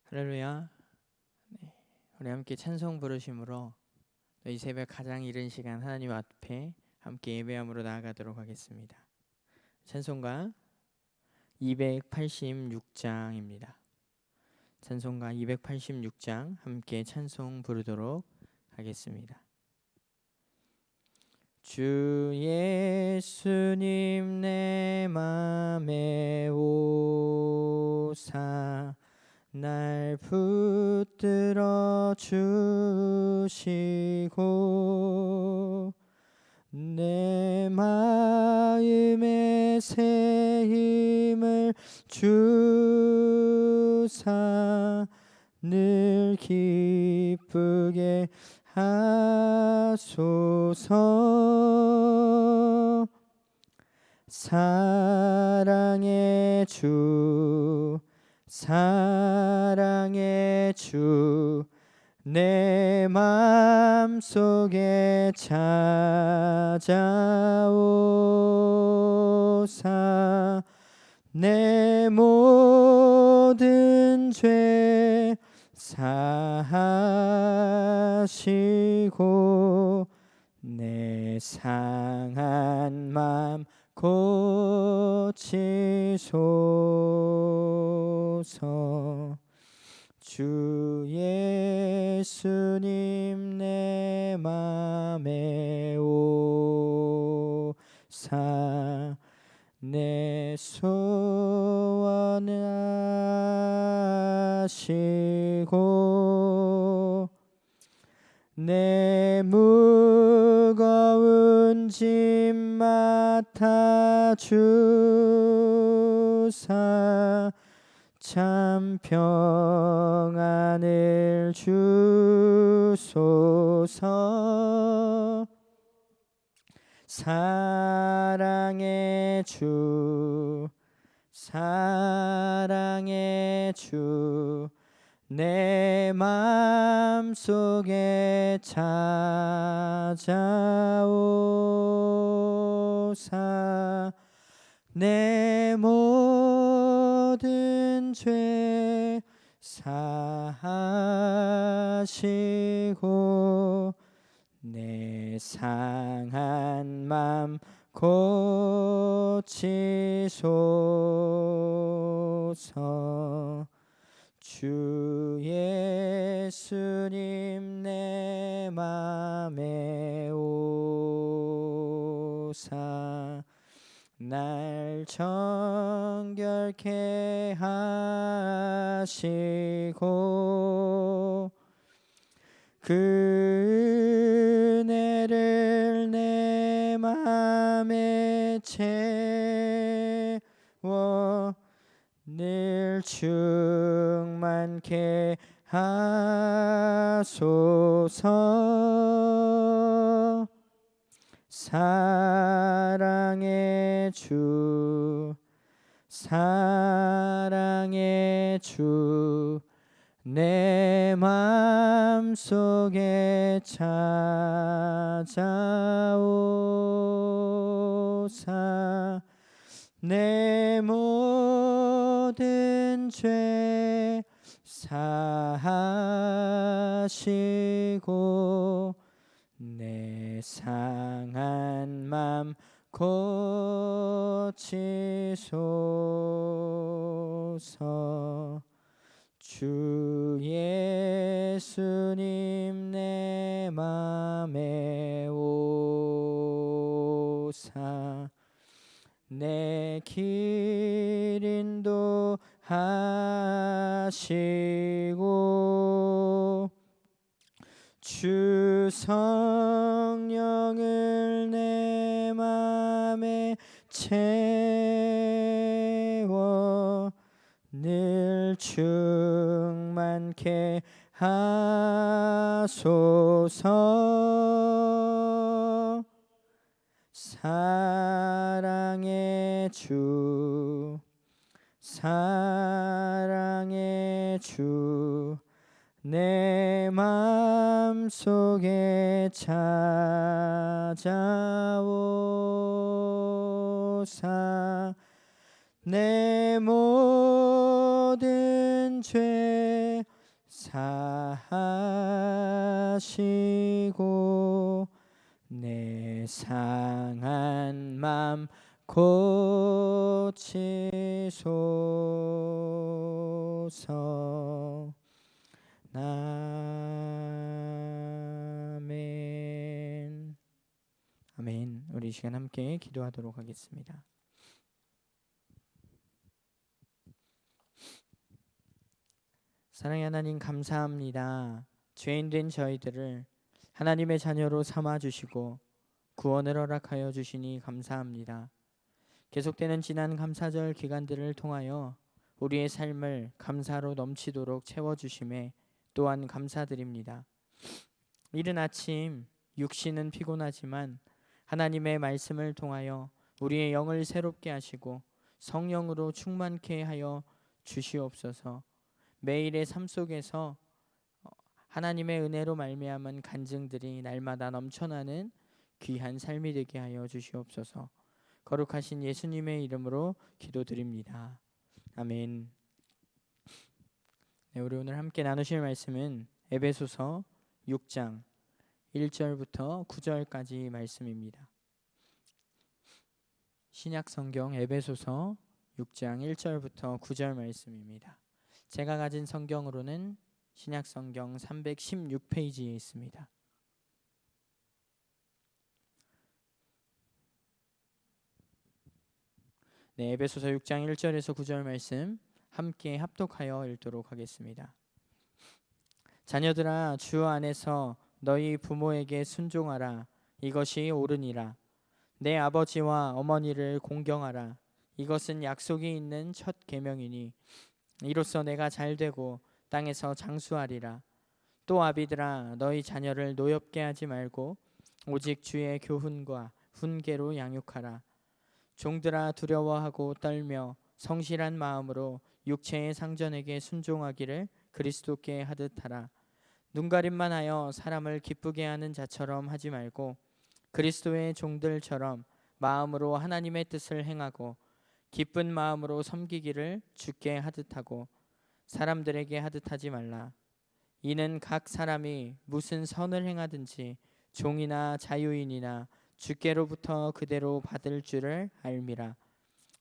할렐루야. 네, 우리 함께 찬송 부르심으로 이 새벽 가장 이른 시간 하나님 앞에 함께 예배함으로 나아가도록 하겠습니다. 찬송가 286장입니다. 찬송가 286장 함께 찬송 부르도록 하겠습니다. 주 예수님 내 맘에 오사 날 붙들어 주시고 내 마음에 새 힘을 주사 늘 기쁘게 하소서. 사랑의 주 사랑의 주 내 맘속에 찾아오사 내 모든 죄 사하시고 내 상한 맘 고치소서. 주 예수님 내 맘에 오사 내 소원 아시고 내 무거운 짐 맡아주사 참 평안을 주소서. 사랑의 주 사랑의 주 내 맘속에 찾아오사 내 모든 죄 사하시고 내 상한 맘 고치소서. 주 예수님 내 맘에 오사 날 정결케 하시고 그 은혜를 내 맘에 채워 늘 충만케 하소서. 사랑의 주 사랑의 주 내 맘속에 찾아오사 내 모든 죄 사하시고 내 상한 맘 고치소서. 주 예수님 내 맘에 오사 내 길 인도하시고 주 성령을 내 맘에 채워 늘 충만케 하소서. 사랑의 주 사랑의 주 내 맘속에 찾아오사 내 모든 죄 역사하시고 내 상한 맘 고치소서. 아멘. 아멘. 우리 이 시간 함께 기도하도록 하겠습니다. 사랑의 하나님, 감사합니다. 죄인 된 저희들을 하나님의 자녀로 삼아 주시고 구원을 허락하여 주시니 감사합니다. 계속되는 지난 감사절 기간들을 통하여 우리의 삶을 감사로 넘치도록 채워주심에 또한 감사드립니다. 이른 아침 육신은 피곤하지만 하나님의 말씀을 통하여 우리의 영을 새롭게 하시고 성령으로 충만케 하여 주시옵소서. 매일의 삶 속에서 하나님의 은혜로 말미암은 간증들이 날마다 넘쳐나는 귀한 삶이 되게 하여 주시옵소서. 거룩하신 예수님의 이름으로 기도드립니다. 아멘. 네, 우리 오늘 함께 나누실 말씀은 에베소서 6장 1절부터 9절까지 말씀입니다. 신약 성경 에베소서 6장 1절부터 9절 말씀입니다. 제가 가진 성경으로는 신약 성경 316페이지에 있습니다. 네, 에베소서 6장 1절에서 9절 말씀 함께 합독하여 읽도록 하겠습니다. 자녀들아, 주 안에서 너희 부모에게 순종하라. 이것이 옳으니라. 내 아버지와 어머니를 공경하라. 이것은 약속이 있는 첫 계명이니 이로써 내가 잘되고 땅에서 장수하리라. 또 아비들아, 너희 자녀를 노엽게 하지 말고 오직 주의 교훈과 훈계로 양육하라. 종들아, 두려워하고 떨며 성실한 마음으로 육체의 상전에게 순종하기를 그리스도께 하듯 하라. 눈가림만 하여 사람을 기쁘게 하는 자처럼 하지 말고 그리스도의 종들처럼 마음으로 하나님의 뜻을 행하고 기쁜 마음으로 섬기기를 주께 하듯 하고 사람들에게 하듯 하지 말라. 이는 각 사람이 무슨 선을 행하든지 종이나 자유인이나 주께로부터 그대로 받을 줄을 알미라.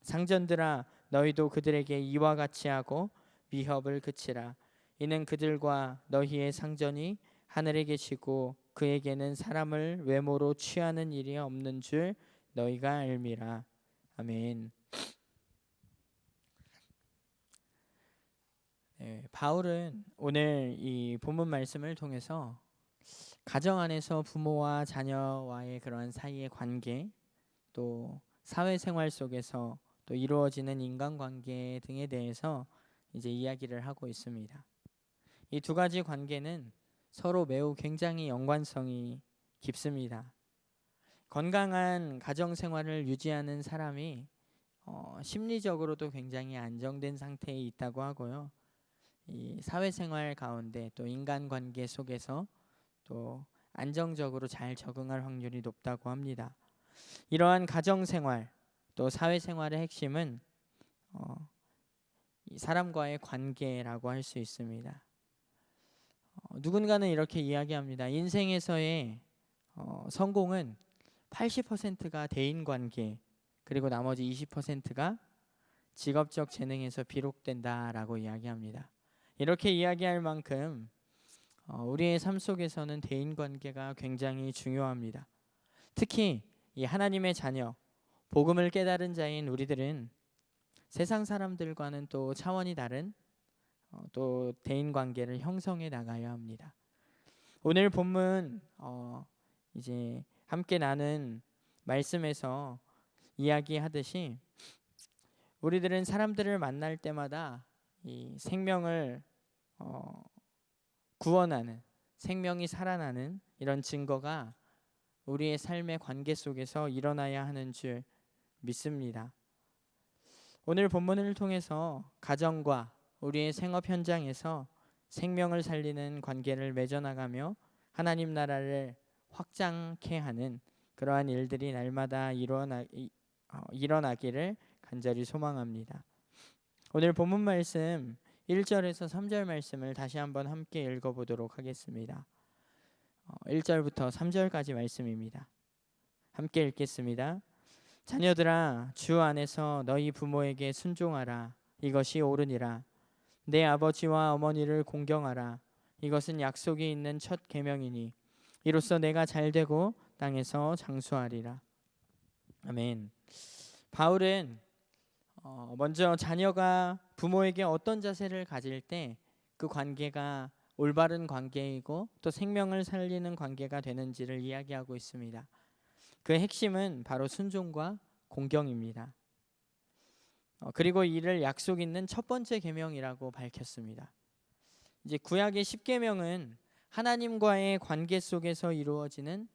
상전들아, 너희도 그들에게 이와 같이 하고 미협을 그치라. 이는 그들과 너희의 상전이 하늘에 계시고 그에게는 사람을 외모로 취하는 일이 없는 줄 너희가 알미라. 아멘. 네, 바울은 오늘 이 본문 말씀을 통해서 가정 안에서 부모와 자녀와의 그러한 사이의 관계, 또 사회생활 속에서 또 이루어지는 인간관계 등에 대해서 이제 이야기를 하고 있습니다. 이 두 가지 관계는 서로 매우 굉장히 연관성이 깊습니다. 건강한 가정생활을 유지하는 사람이 심리적으로도 굉장히 안정된 상태에 있다고 하고요. 이 사회생활 가운데 또 인간관계 속에서 또 안정적으로 잘 적응할 확률이 높다고 합니다. 이러한 가정생활 또 사회생활의 핵심은 이 사람과의 관계라고 할 수 있습니다. 누군가는 이렇게 이야기합니다. 인생에서의 성공은 80%가 대인관계, 그리고 나머지 20%가 직업적 재능에서 비롯된다라고 이야기합니다. 이렇게 이야기할 만큼 우리의 삶 속에서는 대인관계가 굉장히 중요합니다. 특히 이 하나님의 자녀, 복음을 깨달은 자인 우리들은 세상 사람들과는 또 차원이 다른 또 대인관계를 형성해 나가야 합니다. 오늘 본문 이제 함께 나눈 말씀에서 이야기하듯이 우리들은 사람들을 만날 때마다 이 생명을 구원하는, 생명이 살아나는 이런 증거가 우리의 삶의 관계 속에서 일어나야 하는 줄 믿습니다. 오늘 본문을 통해서 가정과 우리의 생업 현장에서 생명을 살리는 관계를 맺어나가며 하나님 나라를 확장케 하는 그러한 일들이 날마다 일어나기를 간절히 소망합니다. 오늘 본문 말씀 1절에서 3절 말씀을 다시 한번 함께 읽어보도록 하겠습니다. 1절부터 3절까지 말씀입니다. 함께 읽겠습니다. 자녀들아, 주 안에서 너희 부모에게 순종하라. 이것이 옳으니라. 내 아버지와 어머니를 공경하라. 이것은 약속이 있는 첫 계명이니 이로써 내가 잘되고 땅에서 장수하리라. 아멘. 바울은 먼저 자녀가 부모에게 어떤 자세를 가질 때 그 관계가 올바른 관계이고 또 생명을 살리는 관계가 되는지를 이야기하고 있습니다. 그 핵심은 바로 순종과 공경입니다. 그리고 이를 약속 있는 첫 번째 계명이라고 밝혔습니다. 이제 구약의 10계명은 하나님과의 관계 속에서 이루어지는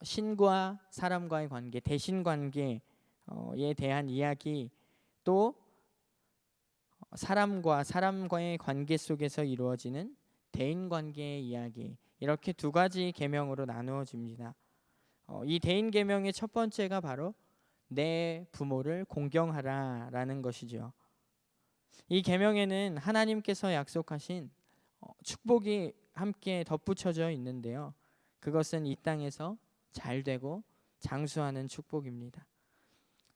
신과 사람과의 관계, 대신 관계에 대한 이야기, 또 사람과의 관계 속에서 이루어지는 대인 관계의 이야기, 이렇게 두 가지 계명으로 나누어집니다. 이 대인 계명의 첫 번째가 바로 내 부모를 공경하라라는 것이죠. 이 계명에는 하나님께서 약속하신 축복이 함께 덧붙여져 있는데요. 그것은 이 땅에서 잘되고 장수하는 축복입니다.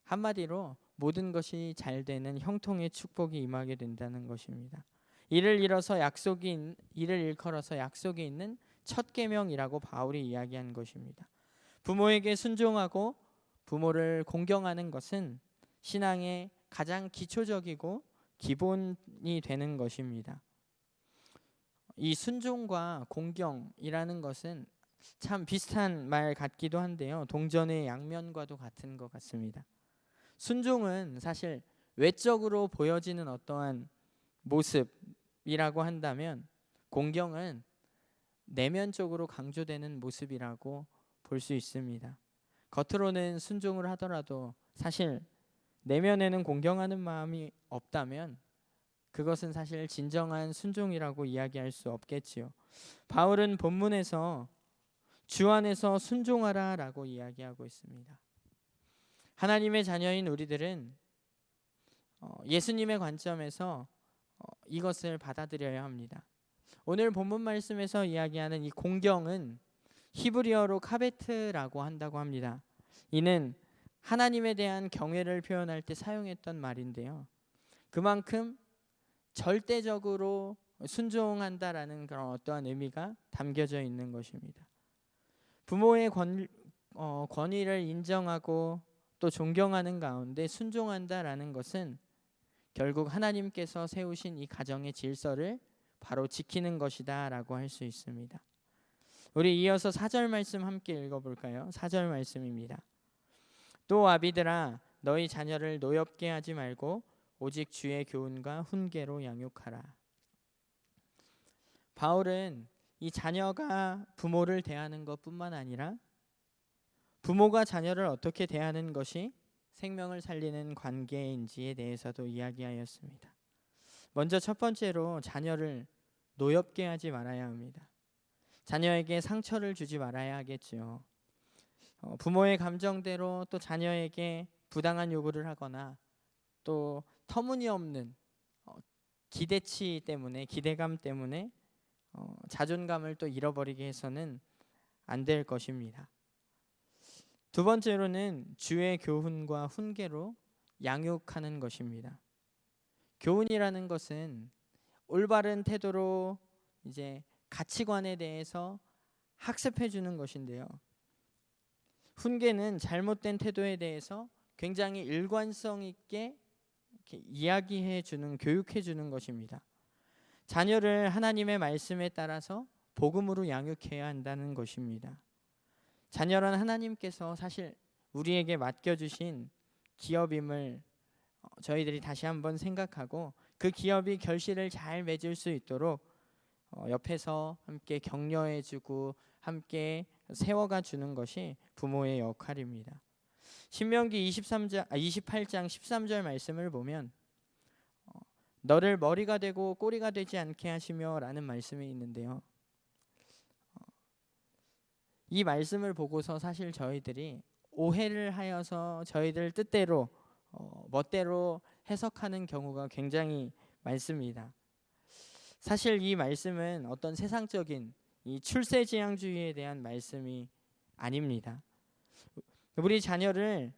한마디로 모든 것이 잘되는 형통의 축복이 임하게 된다는 것입니다. 이를 일컬어서 약속이 있는 첫 계명이라고 바울이 이야기한 것입니다. 부모에게 순종하고 부모를 공경하는 것은 신앙의 가장 기초적이고 기본이 되는 것입니다. 이 순종과 공경이라는 것은 참 비슷한 말 같기도 한데요. 동전의 양면과도 같은 것 같습니다. 순종은 사실 외적으로 보여지는 어떠한 모습이라고 한다면 공경은 내면적으로 강조되는 모습이라고 볼 수 있습니다. 겉으로는 순종을 하더라도 사실 내면에는 공경하는 마음이 없다면 그것은 사실 진정한 순종이라고 이야기할 수 없겠지요. 바울은 본문에서 주 안에서 순종하라 라고 이야기하고 있습니다. 하나님의 자녀인 우리들은 예수님의 관점에서 이것을 받아들여야 합니다. 오늘 본문 말씀에서 이야기하는 이 공경은 히브리어로 카베트라고 한다고 합니다. 이는 하나님에 대한 경외를 표현할 때 사용했던 말인데요. 그만큼 절대적으로 순종한다라는 그런 어떠한 의미가 담겨져 있는 것입니다. 부모의 권위를 인정하고 또 존경하는 가운데 순종한다라는 것은 결국 하나님께서 세우신 이 가정의 질서를 바로 지키는 것이다라고 할 수 있습니다. 우리 이어서 4절 말씀 함께 읽어볼까요? 4절 말씀입니다. 또 아비들아, 너희 자녀를 노엽게 하지 말고 오직 주의 교훈과 훈계로 양육하라. 바울은 이 자녀가 부모를 대하는 것뿐만 아니라 부모가 자녀를 어떻게 대하는 것이 생명을 살리는 관계인지에 대해서도 이야기하였습니다. 먼저 첫 번째로 자녀를 노엽게 하지 말아야 합니다. 자녀에게 상처를 주지 말아야 하겠죠. 부모의 감정대로 또 자녀에게 부당한 요구를 하거나 또 터무니없는 기대치 때문에, 기대감 때문에 자존감을 또 잃어버리게 해서는 안 될 것입니다. 두 번째로는 주의 교훈과 훈계로 양육하는 것입니다. 교훈이라는 것은 올바른 태도로 이제 가치관에 대해서 학습해 주는 것인데요. 훈계는 잘못된 태도에 대해서 굉장히 일관성 있게 이렇게 이야기해 주는, 교육해 주는 것입니다. 자녀를 하나님의 말씀에 따라서 복음으로 양육해야 한다는 것입니다. 자녀란 하나님께서 사실 우리에게 맡겨주신 기업임을 저희들이 다시 한번 생각하고 그 기업이 결실을 잘 맺을 수 있도록 옆에서 함께 격려해주고 함께 세워가 주는 것이 부모의 역할입니다. 신명기 28장 13절 말씀을 보면 너를 머리가 되고 꼬리가 되지 않게 하시며 라는 말씀이 있는데요. 이 말씀을 보고서 사실 저희들이 오해를 하여서 저희들 뜻대로 멋대로 해석하는 경우가 굉장히 많습니다. 사실 이 말씀은 어떤 세상적인 이 출세지향주의에 대한 말씀이 아닙니다. 우리 자녀를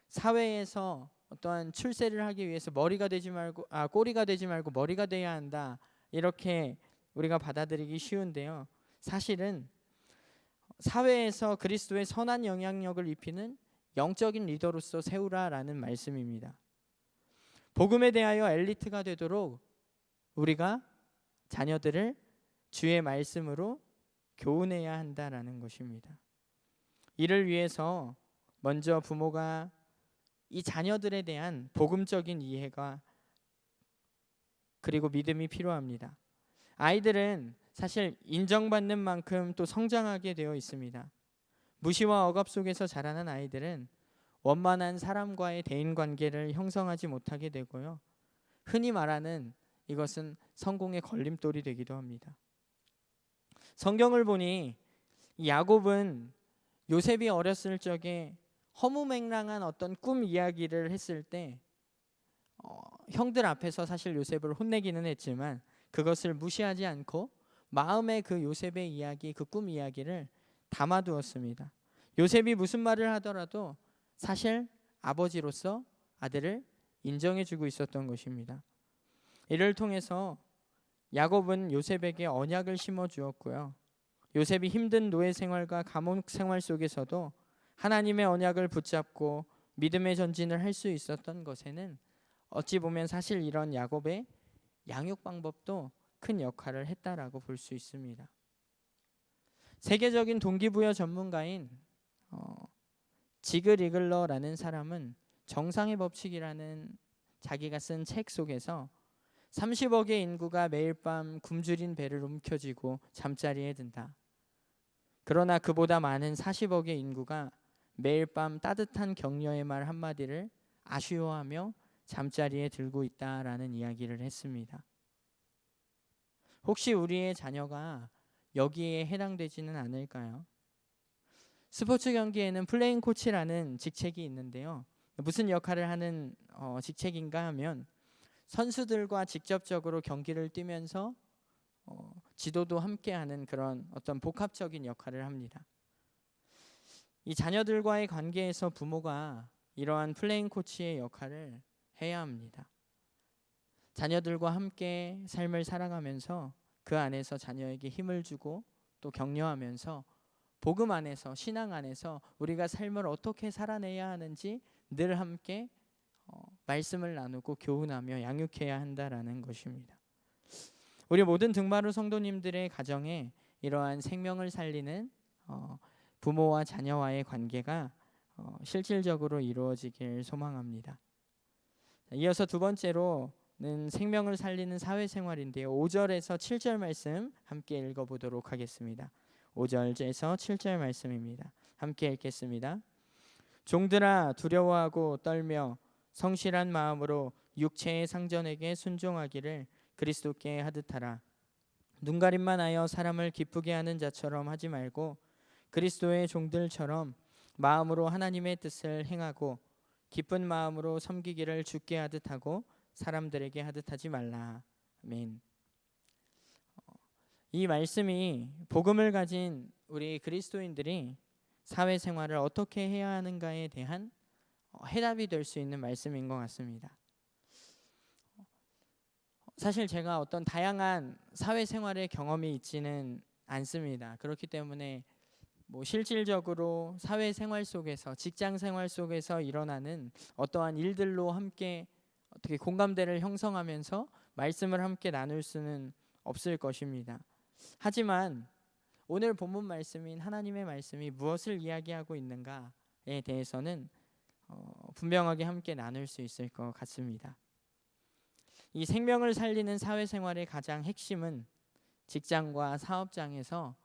사회에서 어떠한 출세를 하기 위해서 꼬리가 되지 말고 머리가 돼야 한다, 이렇게 우리가 받아들이기 쉬운데요. 사실은 사회에서 그리스도의 선한 영향력을 입히는 영적인 리더로서 세우라라는 말씀입니다. 복음에 대하여 엘리트가 되도록 우리가 자녀들을 주의 말씀으로 교훈해야 한다라는 것입니다. 이를 위해서 먼저 부모가 이 자녀들에 대한 복음적인 이해가 그리고 믿음이 필요합니다. 아이들은 사실 인정받는 만큼 또 성장하게 되어 있습니다. 무시와 억압 속에서 자라는 아이들은 원만한 사람과의 대인관계를 형성하지 못하게 되고요. 흔히 말하는 이것은 성공의 걸림돌이 되기도 합니다. 성경을 보니 야곱은 요셉이 어렸을 적에 허무맹랑한 어떤 꿈 이야기를 했을 때 형들 앞에서 사실 요셉을 혼내기는 했지만 그것을 무시하지 않고 마음에 그 요셉의 이야기, 그 꿈 이야기를 담아두었습니다. 요셉이 무슨 말을 하더라도 사실 아버지로서 아들을 인정해주고 있었던 것입니다. 이를 통해서 야곱은 요셉에게 언약을 심어 주었고요. 요셉이 힘든 노예 생활과 감옥 생활 속에서도 하나님의 언약을 붙잡고 믿음의 전진을 할 수 있었던 것에는 어찌 보면 사실 이런 야곱의 양육 방법도 큰 역할을 했다라고 볼 수 있습니다. 세계적인 동기부여 전문가인 지그 리글러라는 사람은 정상의 법칙이라는 자기가 쓴 책 속에서 30억의 인구가 매일 밤 굶주린 배를 움켜쥐고 잠자리에 든다. 그러나 그보다 많은 40억의 인구가 매일 밤 따뜻한 격려의 말 한마디를 아쉬워하며 잠자리에 들고 있다라는 이야기를 했습니다. 혹시 우리의 자녀가 여기에 해당되지는 않을까요? 스포츠 경기에는 플레잉 코치라는 직책이 있는데요. 무슨 역할을 하는 직책인가 하면 선수들과 직접적으로 경기를 뛰면서 지도도 함께하는 그런 어떤 복합적인 역할을 합니다. 이 자녀들과의 관계에서 부모가 이러한 플레잉 코치의 역할을 해야 합니다. 자녀들과 함께 삶을 살아가면서 그 안에서 자녀에게 힘을 주고 또 격려하면서 복음 안에서, 신앙 안에서 우리가 삶을 어떻게 살아내야 하는지 늘 함께 말씀을 나누고 교훈하며 양육해야 한다라는 것입니다. 우리 모든 등마루 성도님들의 가정에 이러한 생명을 살리는 부모와 자녀와의 관계가 실질적으로 이루어지길 소망합니다. 이어서 두 번째로는 생명을 살리는 사회생활인데요. 5절에서 7절 말씀 함께 읽어보도록 하겠습니다. 5절에서 7절 말씀입니다. 함께 읽겠습니다. 종들아, 두려워하고 떨며 성실한 마음으로 육체의 상전에게 순종하기를 그리스도께 하듯 하라. 눈가림만 하여 사람을 기쁘게 하는 자처럼 하지 말고 그리스도의 종들처럼 마음으로 하나님의 뜻을 행하고 기쁜 마음으로 섬기기를 주께 하듯 하고 사람들에게 하듯 하지 말라. 아멘. 이 말씀이 복음을 가진 우리 그리스도인들이 사회생활을 어떻게 해야 하는가에 대한 해답이 될 수 있는 말씀인 것 같습니다. 사실 제가 어떤 다양한 사회생활의 경험이 있지는 않습니다. 그렇기 때문에 실질적으로 사회생활 속에서, 직장생활 속에서 일어나는 어떠한 일들로 함께 어떻게 공감대를 형성하면서 말씀을 함께 나눌 수는 없을 것입니다. 하지만 오늘 본문 말씀인 하나님의 말씀이 무엇을 이야기하고 있는가에 대해서는 분명하게 함께 나눌 수 있을 것 같습니다. 이 생명을 살리는 사회생활의 가장 핵심은 직장과 사업장에서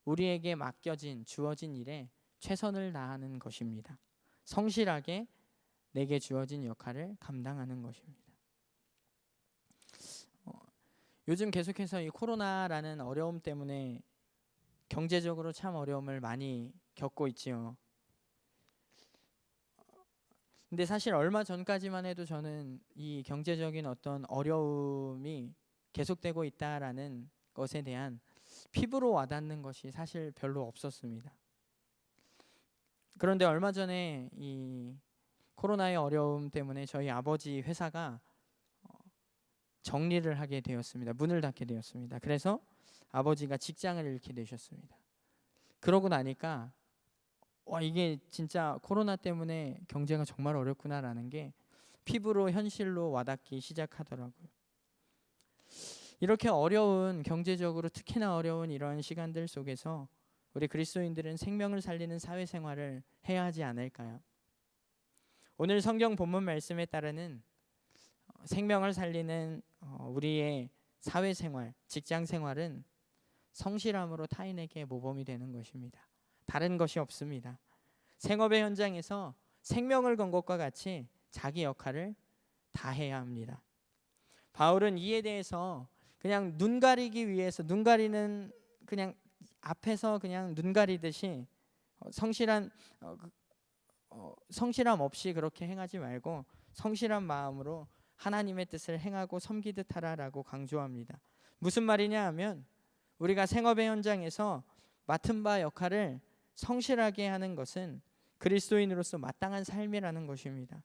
우리에게 맡겨진, 주어진 일에 최선을 다하는 것입니다. 성실하게 내게 주어진 역할을 감당하는 것입니다. 요즘 계속해서 이 코로나라는 어려움 때문에 경제적으로 참 어려움을 많이 겪고 있지요. 근데 사실 얼마 전까지만 해도 저는 이 경제적인 어떤 어려움이 계속되고 있다라는 것에 대한 피부로 와닿는 것이 사실 별로 없었습니다. 그런데 얼마 전에 이 코로나의 어려움 때문에 저희 아버지 회사가 정리를 하게 되었습니다. 문을 닫게 되었습니다. 그래서 아버지가 직장을 잃게 되셨습니다. 그러고 나니까 이게 진짜 코로나 때문에 경제가 정말 어렵구나라는 게 피부로 현실로 와닿기 시작하더라고요. 이렇게 어려운, 경제적으로 특히나 어려운 이런 시간들 속에서 우리 그리스도인들은 생명을 살리는 사회생활을 해야 하지 않을까요? 오늘 성경 본문 말씀에 따르는 생명을 살리는 우리의 사회생활, 직장생활은 성실함으로 타인에게 모범이 되는 것입니다. 다른 것이 없습니다. 생업의 현장에서 생명을 건 것과 같이 자기 역할을 다 해야 합니다. 바울은 이에 대해서 그냥 눈 가리기 위해서, 눈 가리는 그냥 앞에서 그냥 눈 가리듯이 성실함 없이 그렇게 행하지 말고 성실한 마음으로 하나님의 뜻을 행하고 섬기듯 하라라고 강조합니다. 무슨 말이냐 하면 우리가 생업의 현장에서 맡은 바 역할을 성실하게 하는 것은 그리스도인으로서 마땅한 삶이라는 것입니다.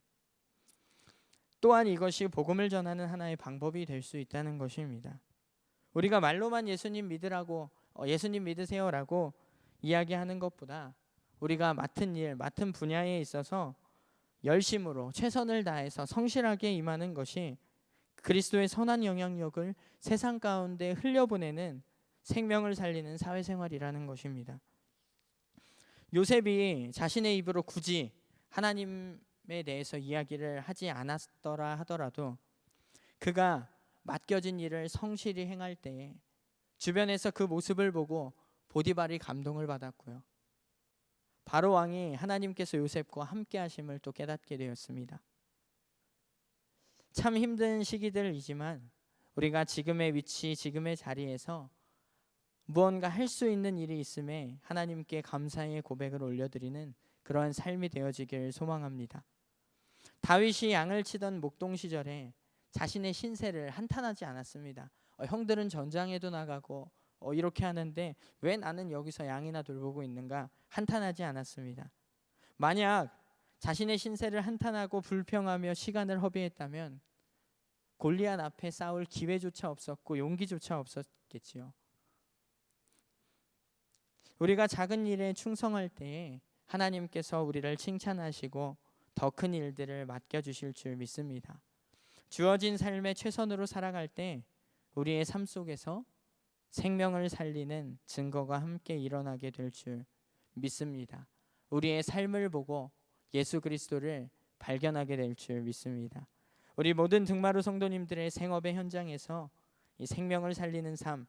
또한 이것이 복음을 전하는 하나의 방법이 될 수 있다는 것입니다. 우리가 말로만 예수님 믿으라고 예수님 믿으세요라고 이야기하는 것보다 우리가 맡은 일, 맡은 분야에 있어서 열심으로 최선을 다해서 성실하게 임하는 것이 그리스도의 선한 영향력을 세상 가운데 흘려보내는 생명을 살리는 사회생활이라는 것입니다. 요셉이 자신의 입으로 굳이 하나님에 대해서 이야기를 하지 않았더라 하더라도 그가 맡겨진 일을 성실히 행할 때에 주변에서 그 모습을 보고 보디발이 감동을 받았고요. 바로 왕이 하나님께서 요셉과 함께 하심을 또 깨닫게 되었습니다. 참 힘든 시기들이지만 우리가 지금의 위치, 지금의 자리에서 무언가 할 수 있는 일이 있음에 하나님께 감사의 고백을 올려드리는 그러한 삶이 되어지길 소망합니다. 다윗이 양을 치던 목동 시절에 자신의 신세를 한탄하지 않았습니다. 형들은 전장에도 나가고 이렇게 하는데 왜 나는 여기서 양이나 돌보고 있는가 한탄하지 않았습니다. 만약 자신의 신세를 한탄하고 불평하며 시간을 허비했다면 골리앗 앞에 싸울 기회조차 없었고 용기조차 없었겠지요. 우리가 작은 일에 충성할 때에 하나님께서 우리를 칭찬하시고 더 큰 일들을 맡겨주실 줄 믿습니다. 주어진 삶에 최선으로 살아갈 때 우리의 삶 속에서 생명을 살리는 증거가 함께 일어나게 될 줄 믿습니다. 우리의 삶을 보고 예수 그리스도를 발견하게 될 줄 믿습니다. 우리 모든 등마루 성도님들의 생업의 현장에서 이 생명을 살리는 삶,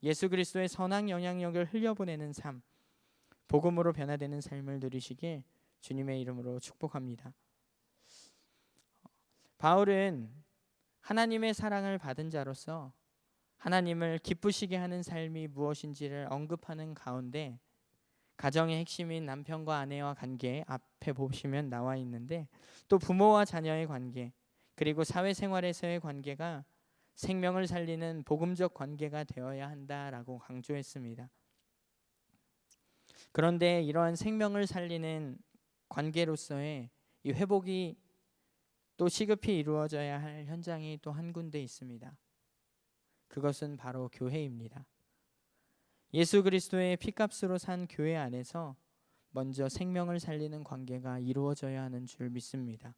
예수 그리스도의 선한 영향력을 흘려보내는 삶, 복음으로 변화되는 삶을 누리시길 주님의 이름으로 축복합니다. 바울은 하나님의 사랑을 받은 자로서 하나님을 기쁘시게 하는 삶이 무엇인지를 언급하는 가운데 가정의 핵심인 남편과 아내와 관계 앞에 보시면 나와 있는데 또 부모와 자녀의 관계 그리고 사회생활에서의 관계가 생명을 살리는 복음적 관계가 되어야 한다라고 강조했습니다. 그런데 이러한 생명을 살리는 관계로서의 이 회복이 또 시급히 이루어져야 할 현장이 또 한 군데 있습니다. 그것은 바로 교회입니다. 예수 그리스도의 피값으로 산 교회 안에서 먼저 생명을 살리는 관계가 이루어져야 하는 줄 믿습니다.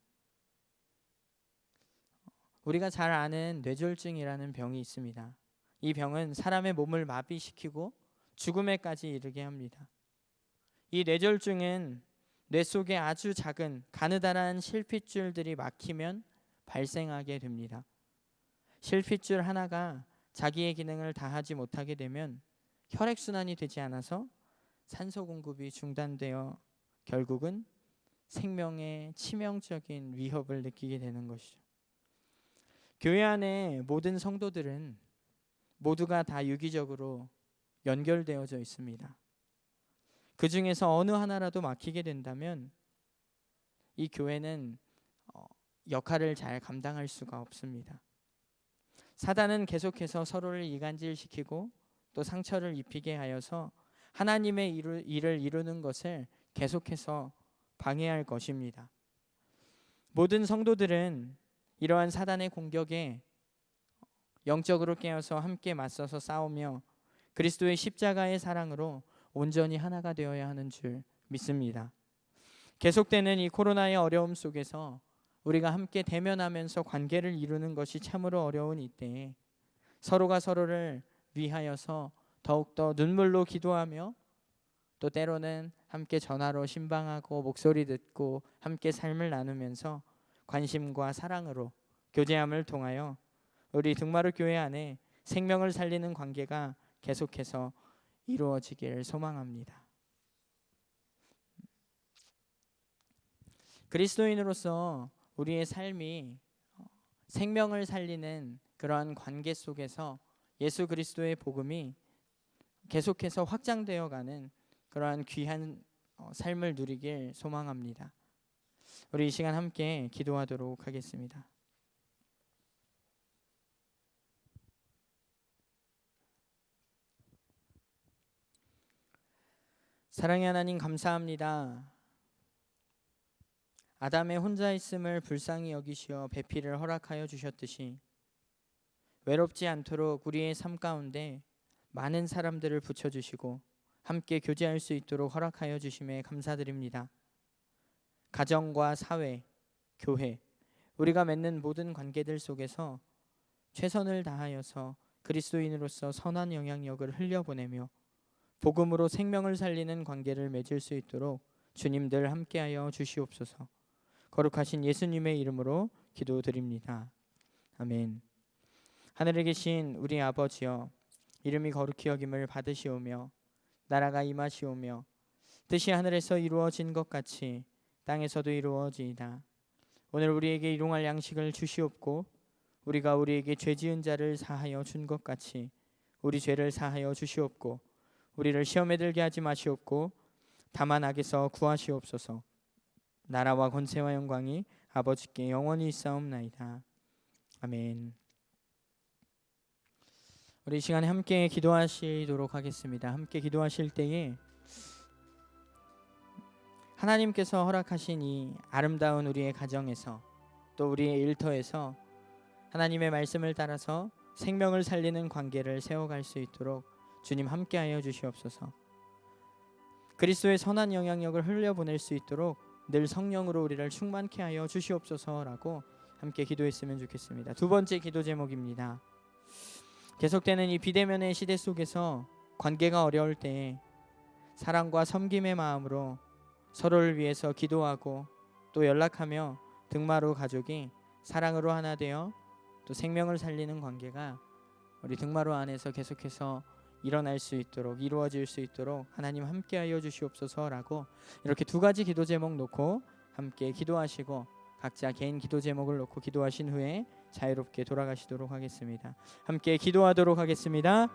우리가 잘 아는 뇌졸중이라는 병이 있습니다. 이 병은 사람의 몸을 마비시키고 죽음에까지 이르게 합니다. 이 뇌졸중은 뇌 속에 아주 작은 가느다란 실핏줄들이 막히면 발생하게 됩니다. 실핏줄 하나가 자기의 기능을 다하지 못하게 되면 혈액순환이 되지 않아서 산소 공급이 중단되어 결국은 생명에 치명적인 위협을 느끼게 되는 것이죠. 교회 안에 모든 성도들은 모두가 다 유기적으로 연결되어져 있습니다. 그 중에서 어느 하나라도 막히게 된다면 이 교회는 역할을 잘 감당할 수가 없습니다. 사단은 계속해서 서로를 이간질시키고 또 상처를 입히게 하여서 하나님의 일을 이루는 것을 계속해서 방해할 것입니다. 모든 성도들은 이러한 사단의 공격에 영적으로 깨어서 함께 맞서서 싸우며 그리스도의 십자가의 사랑으로 온전히 하나가 되어야 하는 줄 믿습니다. 계속되는 이 코로나의 어려움 속에서 우리가 함께 대면하면서 관계를 이루는 것이 참으로 어려운 이때에 서로가 서로를 위하여서 더욱더 눈물로 기도하며 또 때로는 함께 전화로 신방하고 목소리 듣고 함께 삶을 나누면서 관심과 사랑으로 교제함을 통하여 우리 등마루 교회 안에 생명을 살리는 관계가 계속해서 이루어지기를 소망합니다. 그리스도인으로서 우리의 삶이 생명을 살리는 그러한 관계 속에서 예수 그리스도의 복음이 계속해서 확장되어 가는 그러한 귀한 삶을 누리길 소망합니다. 우리 이 시간 함께 기도하도록 하겠습니다. 사랑의 하나님, 감사합니다. 아담의 혼자 있음을 불쌍히 여기시어 배필을 허락하여 주셨듯이 외롭지 않도록 우리의 삶 가운데 많은 사람들을 붙여주시고 함께 교제할 수 있도록 허락하여 주심에 감사드립니다. 가정과 사회, 교회, 우리가 맺는 모든 관계들 속에서 최선을 다하여서 그리스도인으로서 선한 영향력을 흘려보내며 복음으로 생명을 살리는 관계를 맺을 수 있도록 주님들 함께하여 주시옵소서. 거룩하신 예수님의 이름으로 기도드립니다. 아멘. 하늘에 계신 우리 아버지여, 이름이 거룩히 여김을 받으시오며 나라가 임하시오며 뜻이 하늘에서 이루어진 것 같이 땅에서도 이루어지이다. 오늘 우리에게 일용할 양식을 주시옵고 우리가 우리에게 죄 지은 자를 사하여 준 것 같이 우리 죄를 사하여 주시옵고 우리를 시험에 들게 하지 마시옵고 다만 악에서 구하시옵소서. 나라와 권세와 영광이 아버지께 영원히 있사옵나이다. 아멘. 우리 이 시간에 함께 기도하시도록 하겠습니다. 함께 기도하실 때에 하나님께서 허락하신 이 아름다운 우리의 가정에서 또 우리의 일터에서 하나님의 말씀을 따라서 생명을 살리는 관계를 세워갈 수 있도록 주님 함께하여 주시옵소서. 그리스도의 선한 영향력을 흘려보낼 수 있도록 늘 성령으로 우리를 충만케 하여 주시옵소서라고 함께 기도했으면 좋겠습니다. 두 번째 기도 제목입니다. 계속되는 이 비대면의 시대 속에서 관계가 어려울 때에 사랑과 섬김의 마음으로 서로를 위해서 기도하고 또 연락하며 등마루 가족이 사랑으로 하나 되어 또 생명을 살리는 관계가 우리 등마루 안에서 계속해서 일어날 수 있도록 이루어질 수 있도록 하나님 함께하여 주시옵소서라고 이렇게 두 가지 기도 제목 놓고 함께 기도하시고 각자 개인 기도 제목을 놓고 기도하신 후에 자유롭게 돌아가시도록 하겠습니다. 함께 기도하도록 하겠습니다.